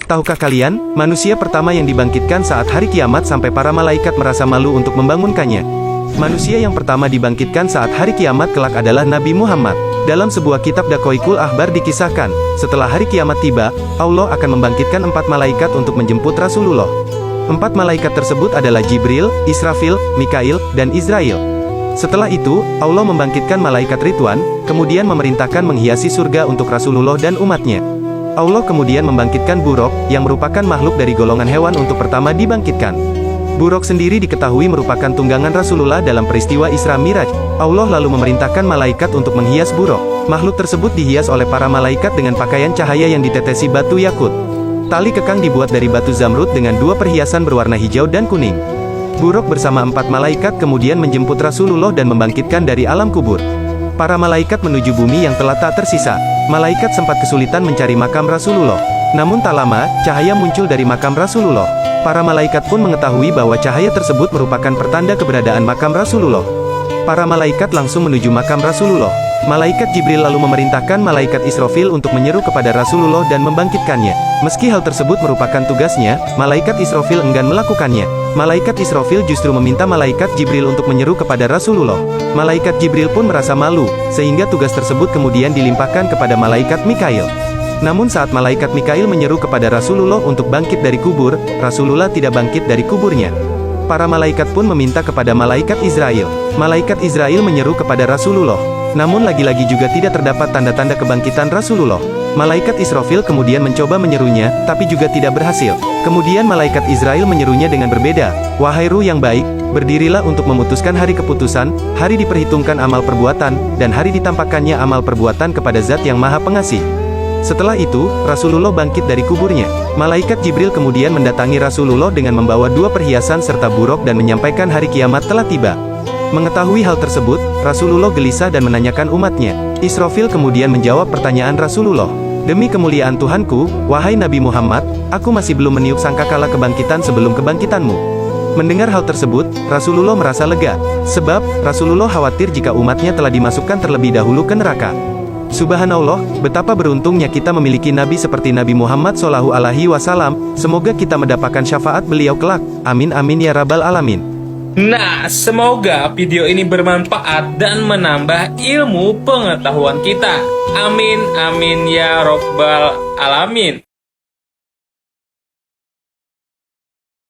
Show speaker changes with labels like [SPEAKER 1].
[SPEAKER 1] Tahukah kalian, manusia pertama yang dibangkitkan saat hari kiamat sampai para malaikat merasa malu untuk membangunkannya? Manusia yang pertama dibangkitkan saat hari kiamat kelak adalah Nabi Muhammad. Dalam sebuah kitab Dakoikul Ahbar dikisahkan, setelah hari kiamat tiba, Allah akan membangkitkan 4 malaikat untuk menjemput Rasulullah. 4 malaikat tersebut adalah Jibril, Israfil, Mikail, dan Israel. Setelah itu, Allah membangkitkan malaikat Ridwan, kemudian memerintahkan menghiasi surga untuk Rasulullah dan umatnya. Allah kemudian membangkitkan Buraq, yang merupakan makhluk dari golongan hewan untuk pertama dibangkitkan. Buraq sendiri diketahui merupakan tunggangan Rasulullah dalam peristiwa Isra Miraj. Allah lalu memerintahkan malaikat untuk menghias Buraq. Makhluk tersebut dihias oleh para malaikat dengan pakaian cahaya yang ditetesi batu yakut. Tali kekang dibuat dari batu zamrud dengan 2 perhiasan berwarna hijau dan kuning. Buraq bersama 4 malaikat kemudian menjemput Rasulullah dan membangkitkan dari alam kubur. Para malaikat menuju bumi yang telah tak tersisa. Malaikat sempat kesulitan mencari makam Rasulullah. Namun tak lama, cahaya muncul dari makam Rasulullah. Para malaikat pun mengetahui bahwa cahaya tersebut merupakan pertanda keberadaan makam Rasulullah. Para malaikat langsung menuju makam Rasulullah. Malaikat Jibril lalu memerintahkan malaikat Israfil untuk menyeru kepada Rasulullah dan membangkitkannya. Meski hal tersebut merupakan tugasnya, malaikat Israfil enggan melakukannya. Malaikat Israfil justru meminta malaikat Jibril untuk menyeru kepada Rasulullah. Malaikat Jibril pun merasa malu, sehingga tugas tersebut kemudian dilimpahkan kepada malaikat Mikail. Namun saat malaikat Mikail menyeru kepada Rasulullah untuk bangkit dari kubur, Rasulullah tidak bangkit dari kuburnya. Para malaikat pun meminta kepada malaikat Israel. Malaikat Israel menyeru kepada Rasulullah. Namun lagi-lagi juga tidak terdapat tanda-tanda kebangkitan Rasulullah. Malaikat Israfil kemudian mencoba menyerunya, tapi juga tidak berhasil. Kemudian malaikat Israel menyerunya dengan berbeda. Wahai ruh yang baik, berdirilah untuk memutuskan hari keputusan, hari diperhitungkan amal perbuatan, dan hari ditampakkannya amal perbuatan kepada Zat yang Maha Pengasih. Setelah itu, Rasulullah bangkit dari kuburnya. Malaikat Jibril kemudian mendatangi Rasulullah dengan membawa 2 perhiasan serta Buraq dan menyampaikan hari kiamat telah tiba. Mengetahui hal tersebut, Rasulullah gelisah dan menanyakan umatnya. Israfil kemudian menjawab pertanyaan Rasulullah. Demi kemuliaan Tuhanku, wahai Nabi Muhammad, aku masih belum meniup sangkakala kebangkitan sebelum kebangkitanmu. Mendengar hal tersebut, Rasulullah merasa lega. Sebab, Rasulullah khawatir jika umatnya telah dimasukkan terlebih dahulu ke neraka. Subhanallah, betapa beruntungnya kita memiliki Nabi seperti Nabi Muhammad SAW. Semoga kita mendapatkan syafaat beliau kelak. Amin amin ya rabbal alamin.
[SPEAKER 2] Nah, semoga video ini bermanfaat dan menambah ilmu pengetahuan kita. Amin, amin ya robbal alamin.